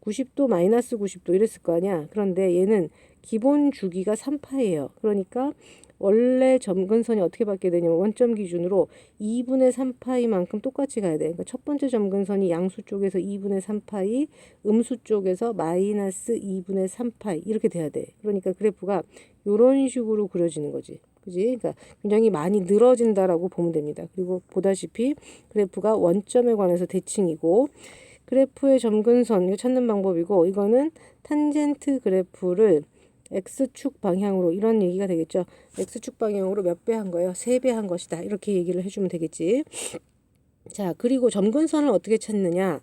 90도 마이너스 90도 이랬을 거 아니야. 그런데 얘는 기본 주기가 3파이예요. 그러니까 원래 점근선이 어떻게 받게 되냐면 원점 기준으로 2분의 3파이만큼 똑같이 가야 돼. 그러니까 첫 번째 점근선이 양수 쪽에서 2분의 3파이, 음수 쪽에서 마이너스 2분의 3파이 이렇게 돼야 돼. 그러니까 그래프가 이런 식으로 그려지는 거지. 그지? 그러니까 굉장히 많이 늘어진다라고 보면 됩니다. 그리고 보다시피 그래프가 원점에 관해서 대칭이고 그래프의 점근선 이거 찾는 방법이고 이거는 탄젠트 그래프를 x축 방향으로 이런 얘기가 되겠죠. x축 방향으로 몇 배 한 거예요? 3배 한 것이다. 이렇게 얘기를 해주면 되겠지. 자, 그리고 점근선을 어떻게 찾느냐?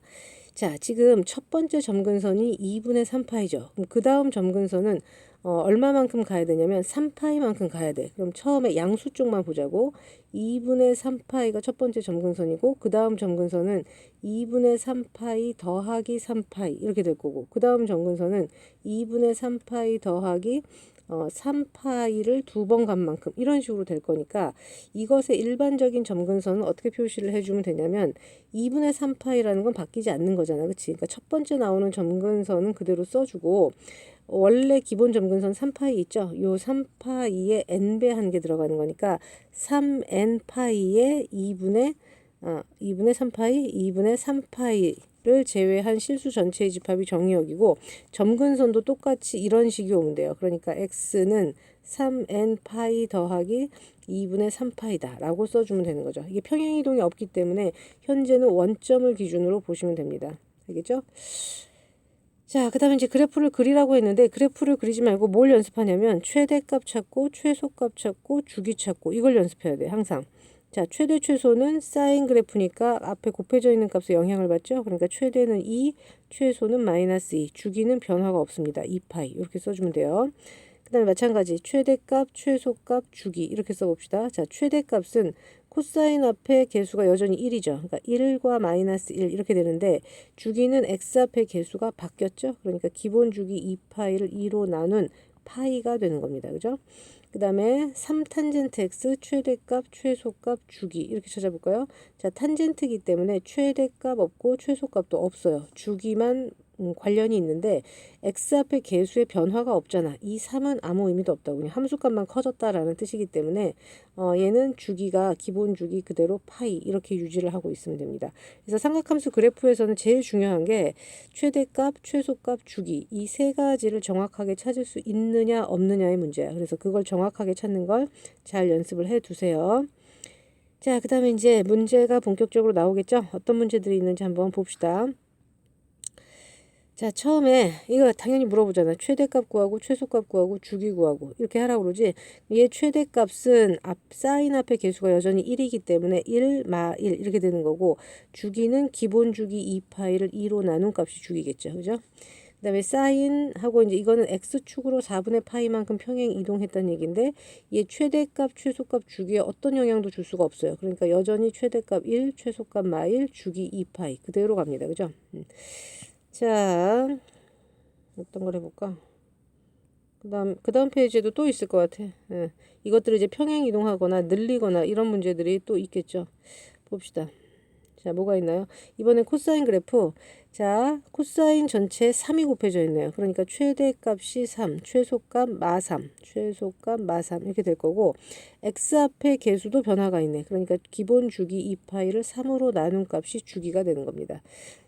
자, 지금 첫 번째 점근선이 2분의 3파이죠. 그럼 그 다음 점근선은 얼마만큼 가야 되냐면 3파이만큼 가야 돼. 그럼 처음에 양수 쪽만 보자고. 2분의 3파이가 첫 번째 점근선이고 그 다음 점근선은 2분의 3파이 더하기 3파이 이렇게 될 거고 그 다음 점근선은 2분의 3파이 더하기 3파이를 2번 간 만큼 이런 식으로 될 거니까 이것의 일반적인 점근선은 어떻게 표시를 해주면 되냐면 2분의 3파이라는 건 바뀌지 않는 거잖아. 그치? 그러니까 첫 번째 나오는 점근선은 그대로 써주고 원래 기본 점근선 3파이 있죠? 요 3파이에 n배 한 개 들어가는 거니까 3n파이에 2분의 3파이, 2분의 3파이를 제외한 실수 전체의 집합이 정의역이고 점근선도 똑같이 이런 식이 오면 돼요. 그러니까 x는 3n파이 더하기 2분의 3파이다 라고 써주면 되는 거죠. 이게 평행이동이 없기 때문에 현재는 원점을 기준으로 보시면 됩니다. 알겠죠? 자, 그 다음에 이제 그래프를 그리라고 했는데 그래프를 그리지 말고 뭘 연습하냐면 최대값 찾고 최소값 찾고 주기 찾고 이걸 연습해야 돼 항상. 자, 최대 최소는 사인 그래프니까 앞에 곱해져 있는 값에 영향을 받죠. 그러니까 최대는 2, 최소는 마이너스 2, 주기는 변화가 없습니다. 2파이 이렇게 써주면 돼요. 그 다음에 마찬가지 최대값, 최소값, 주기 이렇게 써봅시다. 자, 최대값은 코사인 앞에 개수가 여전히 1이죠. 그러니까 1과 마이너스 1 이렇게 되는데 주기는 x 앞에 개수가 바뀌었죠. 그러니까 기본 주기 2파이를 2로 나눈 파이가 되는 겁니다. 그죠? 그 다음에 3탄젠트 x 최대값, 최소값, 주기 이렇게 찾아볼까요? 자, 탄젠트이기 때문에 최대값 없고 최소값도 없어요. 주기만 관련이 있는데 x 앞에 개수의 변화가 없잖아. 이 3은 아무 의미도 없다고 그냥 함수값만 커졌다라는 뜻이기 때문에 얘는 주기가 기본 주기 그대로 파이 이렇게 유지를 하고 있으면 됩니다. 그래서 삼각함수 그래프에서는 제일 중요한 게 최대값, 최소값, 주기 이 세 가지를 정확하게 찾을 수 있느냐 없느냐의 문제야. 그래서 그걸 정확하게 찾는 걸 잘 연습을 해 두세요. 자, 그 다음에 이제 문제가 본격적으로 나오겠죠? 어떤 문제들이 있는지 한번 봅시다. 자, 처음에 이거 당연히 물어보잖아. 최대값 구하고 최소값 구하고 주기 구하고 이렇게 하라고 그러지. 얘 최대값은 사인 앞에 개수가 여전히 1이기 때문에 1, 마 1 이렇게 되는 거고 주기는 기본 주기 2파이를 2로 나눈 값이 주기겠죠. 그죠? 그 다음에 사인하고 이제 이거는 x축으로 4분의 파이만큼 평행 이동했다는 얘기인데 얘 최대값, 최소값, 주기에 어떤 영향도 줄 수가 없어요. 그러니까 여전히 최대값 1, 최소값 마 1, 주기 2파이 그대로 갑니다. 그죠? 자, 어떤 걸 해볼까? 그 다음 페이지에도 또 있을 것 같아. 예. 이것들을 이제 평행 이동하거나 늘리거나 이런 문제들이 또 있겠죠. 봅시다. 자, 뭐가 있나요? 이번엔 코사인 그래프. 자, 코사인 전체에 3이 곱해져 있네요. 그러니까 최대값이 3, 최소값 마 3, 최소값 마 3 이렇게 될 거고 x 앞에 개수도 변화가 있네. 그러니까 기본 주기 2파이를 3으로 나눈 값이 주기가 되는 겁니다.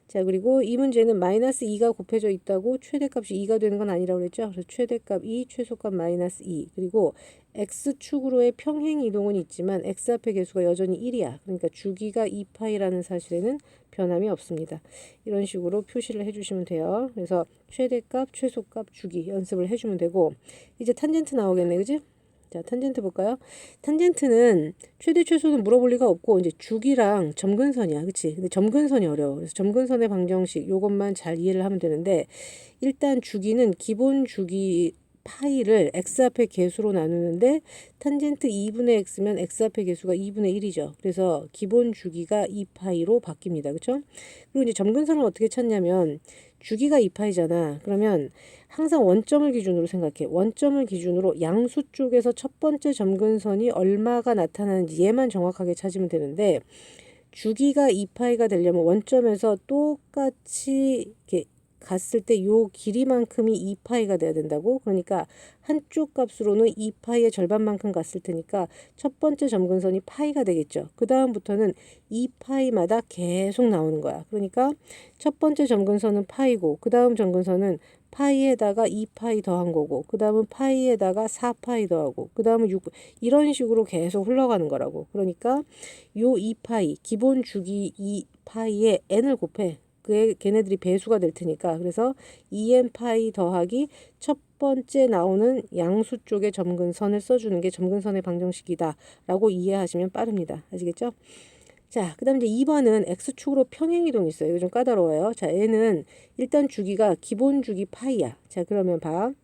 자, 그리고 이 문제는 마이너스 2가 곱해져 있다고 최대값이 2가 되는 건 아니라고 그랬죠. 그래서 최대값 2, 최소값 마이너스 2. 그리고 x축으로의 평행 이동은 있지만 x 앞의 개수가 여전히 1이야. 그러니까 주기가 2파이라는 사실에는 변함이 없습니다. 이런 식으로 표시를 해주시면 돼요. 그래서 최대값, 최소값, 주기 연습을 해주면 되고 이제 탄젠트 나오겠네. 그지? 자, 탄젠트 볼까요? 탄젠트는 최대 최소는 물어볼 리가 없고 이제 주기랑 점근선이야. 그치? 근데 점근선이 어려워. 그래서 점근선의 방정식 요것만 잘 이해를 하면 되는데 일단 주기는 기본 주기 파이를 x 앞의 개수로 나누는데 탄젠트 2분의 x면 x 앞의 개수가 2분의 1이죠. 그래서 기본 주기가 2파이로 바뀝니다. 그렇죠? 그리고 이제 점근선을 어떻게 찾냐면 주기가 2파이잖아. 그러면 항상 원점을 기준으로 생각해. 원점을 기준으로 양수 쪽에서 첫 번째 점근선이 얼마가 나타나는지 얘만 정확하게 찾으면 되는데 주기가 2파이가 되려면 원점에서 똑같이 이렇게 갔을 때 요 길이만큼이 2파이가 돼야 된다고. 그러니까 한쪽 값으로는 2파이의 절반만큼 갔을 테니까 첫 번째 점근선이 파이가 되겠죠. 그 다음부터는 2파이마다 계속 나오는 거야. 그러니까 첫 번째 점근선은 파이고 그 다음 점근선은 파이에다가 2파이 더한 거고 그 다음은 파이에다가 4파이 더하고 그 다음은 6 이런 식으로 계속 흘러가는 거라고. 그러니까 요 2파이 기본 주기 2파이에 n을 곱해. 걔네들이 배수가 될 테니까 그래서 2n 파이 더하기 첫 번째 나오는 양수 쪽의 점근선을 써주는 게 점근선의 방정식이다 라고 이해하시면 빠릅니다. 아시겠죠? 자, 그 다음 이제 2번은 x축으로 평행이동이 있어요. 이거 좀 까다로워요. 자, 얘는 일단 주기가 기본 주기 파이야. 자, 그러면 봐.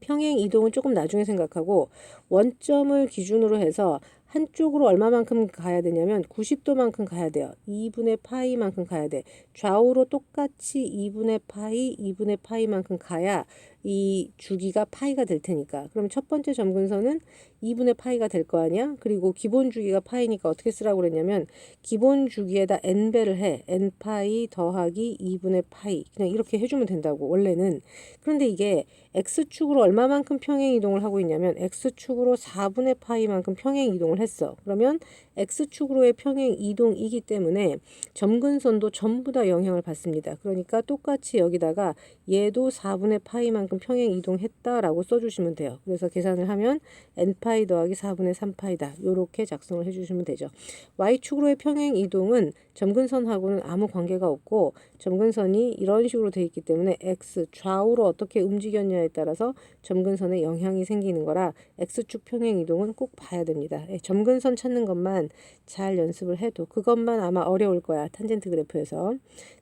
평행 이동은 조금 나중에 생각하고 원점을 기준으로 해서 한쪽으로 얼마만큼 가야 되냐면 90도만큼 가야 돼요. 2분의 파이만큼 가야 돼. 좌우로 똑같이 2분의 파이, 2분의 파이만큼 가야 이 주기가 파이가 될 테니까. 그럼 첫 번째 점근선은 2분의 파이가 될 거 아니야? 그리고 기본 주기가 파이니까 어떻게 쓰라고 그랬냐면 기본 주기에다 n배를 해. n파이 더하기 2분의 파이. 그냥 이렇게 해주면 된다고 원래는. 그런데 이게 x축으로 얼마만큼 평행 이동을 하고 있냐면 x축으로 4분의 파이만큼 평행 이동을 했어. 그러면 x축으로의 평행 이동이기 때문에 점근선도 전부 다 영향을 받습니다. 그러니까 똑같이 여기다가 얘도 4분의 파이만큼 평행 이동했다라고 써주시면 돼요. 그래서 계산을 하면 n파이 더하기 4분의 3파이다. 이렇게 작성을 해주시면 되죠. y축으로의 평행 이동은 점근선하고는 아무 관계가 없고 점근선이 이런 식으로 돼 있기 때문에 x 좌우로 어떻게 움직였냐에 따라서 점근선에 영향이 생기는 거라 x축 평행 이동은 꼭 봐야 됩니다. 점근선 찾는 것만 잘 연습을 해도 그것만 아마 어려울 거야. 탄젠트 그래프에서.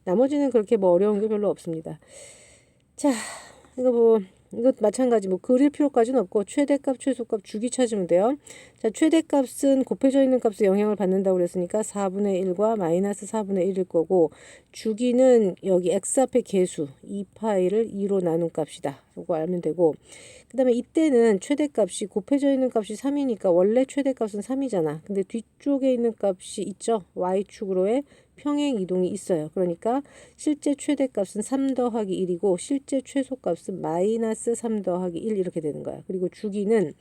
나머지는 그렇게 뭐 어려운 게 별로 없습니다. 자, 이거 마찬가지 뭐 그릴 필요까지는 없고 최대값, 최소값, 주기 찾으면 돼요. 자, 최대값은 곱해져 있는 값에 영향을 받는다고 그랬으니까 4분의 1과 마이너스 4분의 1일 거고 주기는 여기 x 앞에 개수 2파이를 2로 나눈 값이다. 라고 알면 되고 그 다음에 이때는 최대값이 곱해져 있는 값이 3이니까 원래 최대값은 3이잖아. 근데 뒤쪽에 있는 값이 있죠. y축으로의 평행 이동이 있어요. 그러니까 실제 최대값은 3 더하기 1이고 실제 최소값은 마이너스 3 더하기 1 이렇게 되는 거야. 그리고 주기는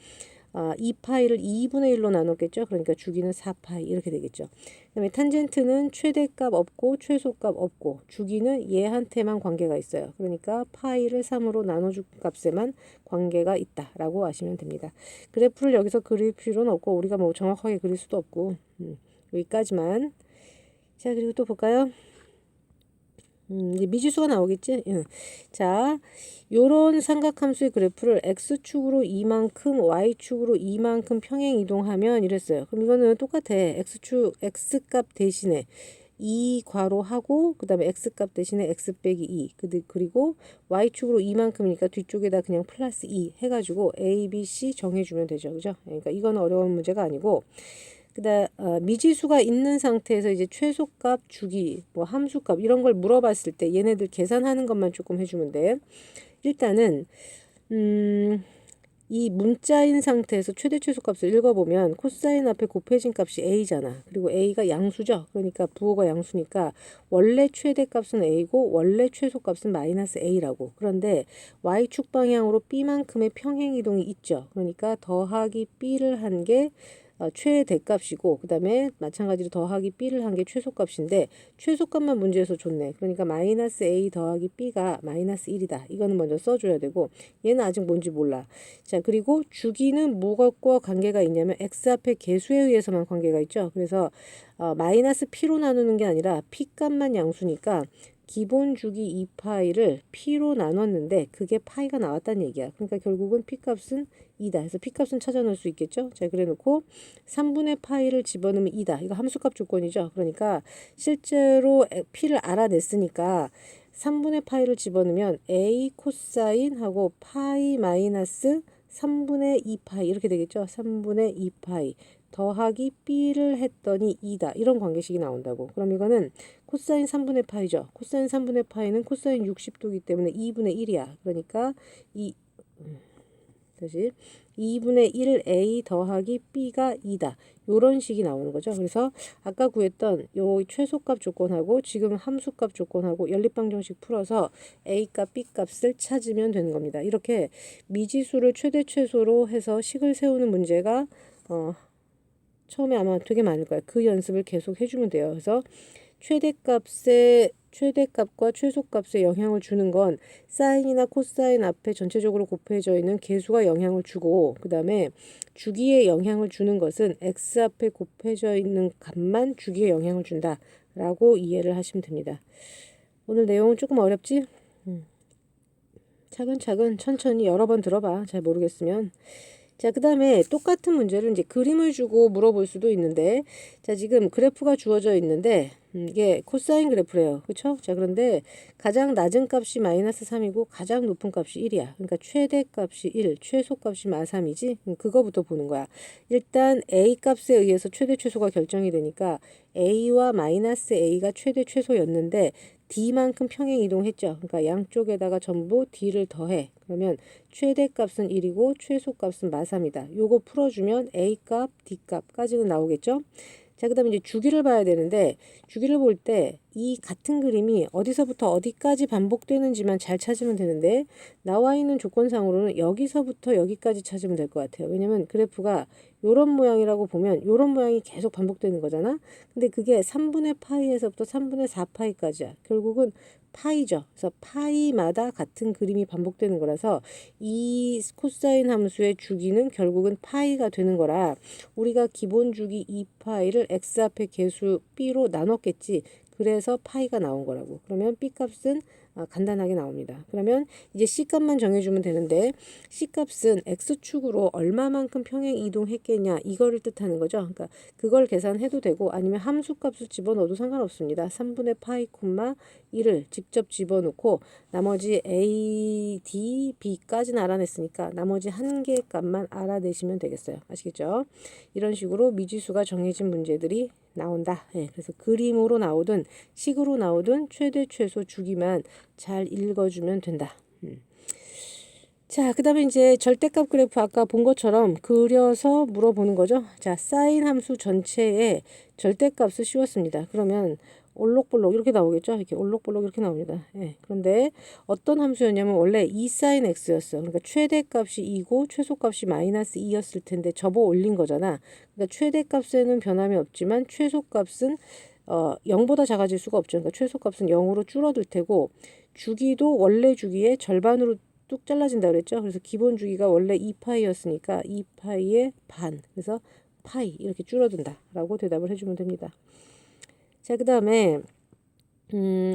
2파이를 2분의 1로 나눴겠죠. 그러니까 주기는 4파이 이렇게 되겠죠. 그 다음에 탄젠트는 최대값 없고 최소값 없고 주기는 얘한테만 관계가 있어요. 그러니까 파이를 3으로 나눠줄 값에만 관계가 있다라고 아시면 됩니다. 그래프를 여기서 그릴 필요는 없고 우리가 뭐 정확하게 그릴 수도 없고 여기까지만. 자, 그리고 또 볼까요? 이제 미지수가 나오겠지? 응. 자, 요런 삼각함수의 그래프를 x축으로 이만큼, y축으로 이만큼 평행 이동하면 이랬어요. 그럼 이거는 똑같아. x값 대신에 2 괄호하고 그 다음에 x값 대신에 x 빼기 2 그리고 y축으로 이만큼이니까 뒤쪽에다 그냥 플러스 2 해가지고 a, b, c 정해주면 되죠. 그죠? 그러니까 이건 어려운 문제가 아니고 그다음 미지수가 있는 상태에서 이제 최소값, 주기, 뭐 함수값 이런 걸 물어봤을 때 얘네들 계산하는 것만 조금 해주면 돼. 일단은 이 문자인 상태에서 최대 최소값을 읽어보면 코사인 앞에 곱해진 값이 a잖아. 그리고 a가 양수죠. 그러니까 부호가 양수니까 원래 최대값은 a고 원래 최소값은 마이너스 a라고. 그런데 y축 방향으로 b만큼의 평행 이동이 있죠. 그러니까 더하기 b를 한게 최대값이고 그 다음에 마찬가지로 더하기 b를 한 게 최소값인데 최소값만 문제에서 줬네. 그러니까 마이너스 a 더하기 b가 마이너스 1이다. 이거는 먼저 써줘야 되고 얘는 아직 뭔지 몰라. 자, 그리고 주기는 무엇과 관계가 있냐면 x 앞에 개수에 의해서만 관계가 있죠. 그래서 마이너스 p로 나누는 게 아니라 p 값만 양수니까 기본 주기 2파이를 p로 나눴는데 그게 파이가 나왔다는 얘기야. 그러니까 결국은 p값은 2다. 그래서 p값은 찾아 넣을 수 있겠죠. 자, 그래 놓고 3분의 파이를 집어넣으면 2다. 이거 함수값 조건이죠. 그러니까 실제로 p를 알아냈으니까 3분의 파이를 집어넣으면 a 코사인하고 파이 마이너스 3분의 2파이 이렇게 되겠죠. 3분의 2파이 더하기 b를 했더니 2다. 이런 관계식이 나온다고. 그럼 이거는 코사인 3분의 파이죠. 코사인 3분의 파이는 코사인 60도이기 때문에 2분의 1이야. 그러니까 다시 2분의 1 a 더하기 b가 2다. 요런 식이 나오는 거죠. 그래서 아까 구했던 요 최소값 조건하고 지금 함수값 조건하고 연립방정식 풀어서 a값, b값을 찾으면 되는 겁니다. 이렇게 미지수를 최대 최소로 해서 식을 세우는 문제가 처음에 아마 되게 많을 거예요. 그 연습을 계속 해주면 돼요. 그래서 최대값과 최소값에 영향을 주는 건 사인이나 코사인 앞에 전체적으로 곱해져 있는 개수가 영향을 주고 그 다음에 주기에 영향을 주는 것은 x 앞에 곱해져 있는 값만 주기에 영향을 준다 라고 이해를 하시면 됩니다. 오늘 내용은 조금 어렵지? 차근차근 천천히 여러 번 들어봐. 잘 모르겠으면. 자, 그 다음에 똑같은 문제를 이제 그림을 주고 물어볼 수도 있는데, 자, 지금 그래프가 주어져 있는데, 이게 코사인 그래프래요. 그쵸? 자, 그런데 가장 낮은 값이 마이너스 3이고 가장 높은 값이 1이야. 그러니까 최대값이 1, 최소값이 -3이지? 그거부터 보는 거야. 일단 A 값에 의해서 최대 최소가 결정이 되니까 A와 마이너스 A가 최대 최소였는데, D만큼 평행 이동했죠. 그러니까 양쪽에다가 전부 D를 더해. 그러면 최대값은 1이고 최소값은 마삼이다. 요거 풀어주면 A값, D값까지는 나오겠죠. 자, 그 다음에 이제 주기를 봐야 되는데, 주기를 볼 때 이 같은 그림이 어디서부터 어디까지 반복되는지만 잘 찾으면 되는데, 나와 있는 조건상으로는 여기서부터 여기까지 찾으면 될 것 같아요. 왜냐면 그래프가 요런 모양이라고 보면 요런 모양이 계속 반복되는 거잖아. 근데 그게 3분의 파이에서부터 3분의 4파이까지야. 결국은 파이죠. 그래서 파이마다 같은 그림이 반복되는 거라서 이 코사인 함수의 주기는 결국은 파이가 되는 거라 우리가 기본 주기 2파이를 x 앞에 계수 b로 나눴겠지. 그래서 파이가 나온 거라고. 그러면 b값은 간단하게 나옵니다. 그러면 이제 c값만 정해주면 되는데 c값은 x축으로 얼마만큼 평행 이동했겠냐 이거를 뜻하는 거죠. 그러니까 그걸 계산해도 되고 아니면 함수값을 집어넣어도 상관없습니다. 3분의 파이 콤마 1을 직접 집어넣고 나머지 a, d, b까지는 알아냈으니까 나머지 한 개의 값만 알아내시면 되겠어요. 아시겠죠? 이런 식으로 미지수가 정해진 문제들이 나온다. 네, 그래서 그림으로 나오든 식으로 나오든 최대 최소 주기만 잘 읽어주면 된다. 자, 그 다음에 이제 절대값 그래프 아까 본 것처럼 그려서 물어보는 거죠. 자, 사인 함수 전체에 절대값을 씌웠습니다. 그러면 올록볼록 이렇게 나오겠죠. 이렇게 올록볼록 이렇게 나옵니다. 예. 그런데 어떤 함수였냐면 원래 2 사인 x였어. 그러니까 최대값이 2고 최소값이 마이너스 2였을 텐데 접어 올린 거잖아. 그러니까 최대값에는 변함이 없지만 최소값은 0보다 작아질 수가 없죠. 그러니까 최소값은 0으로 줄어들 테고 주기도 원래 주기의 절반으로 뚝 잘라진다 그랬죠. 그래서 기본 주기가 원래 2파이였으니까 2파이의 반. 그래서 파이 이렇게 줄어든다 라고 대답을 해주면 됩니다. 자, 그 다음에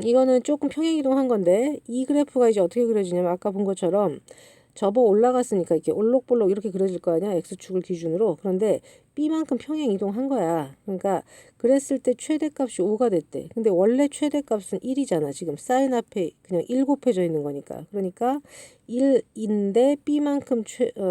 이거는 조금 평행이동한 건데 이 그래프가 이제 어떻게 그려지냐면 아까 본 것처럼 접어 올라갔으니까 이렇게 올록볼록 이렇게 그려질 거 아니야. x축을 기준으로. 그런데 b만큼 평행 이동한 거야. 그러니까 그랬을 때 최대값이 5가 됐대. 근데 원래 최대값은 1이잖아. 지금 사인 앞에 그냥 1 곱해져 있는 거니까. 그러니까 1인데 b만큼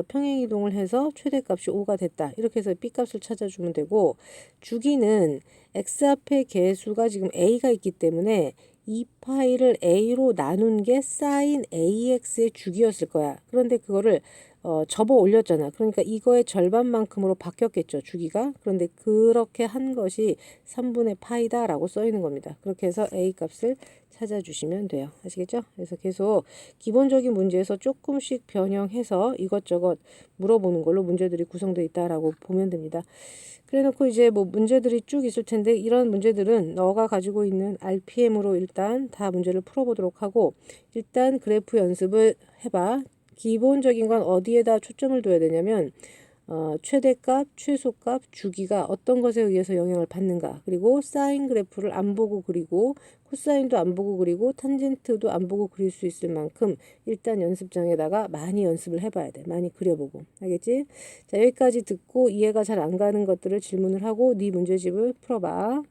평행 이동을 해서 최대값이 5가 됐다. 이렇게 해서 b값을 찾아주면 되고 주기는 x 앞에 개수가 지금 a가 있기 때문에 2파이를 a로 나눈 게 사인 ax의 주기였을 거야. 그런데 그거를 접어 올렸잖아. 그러니까 이거의 절반만큼으로 바뀌었겠죠. 주기가. 그런데 그렇게 한 것이 3분의 파이다라고 써 있는 겁니다. 그렇게 해서 a 값을 찾아주시면 돼요. 아시겠죠? 그래서 계속 기본적인 문제에서 조금씩 변형해서 이것저것 물어보는 걸로 문제들이 구성되어 있다라고 보면 됩니다. 그래 놓고 이제 뭐 문제들이 쭉 있을 텐데 이런 문제들은 너가 가지고 있는 RPM으로 일단 다 문제를 풀어보도록 하고 일단 그래프 연습을 해봐. 기본적인 건 어디에다 초점을 둬야 되냐면 최대값, 최소값, 주기가 어떤 것에 의해서 영향을 받는가. 그리고 사인 그래프를 안 보고 그리고 코사인도 안 보고 그리고 탄젠트도 안 보고 그릴 수 있을 만큼 일단 연습장에다가 많이 연습을 해봐야 돼. 많이 그려보고. 알겠지? 자, 여기까지 듣고 이해가 잘 안 가는 것들을 질문을 하고 네 문제집을 풀어봐.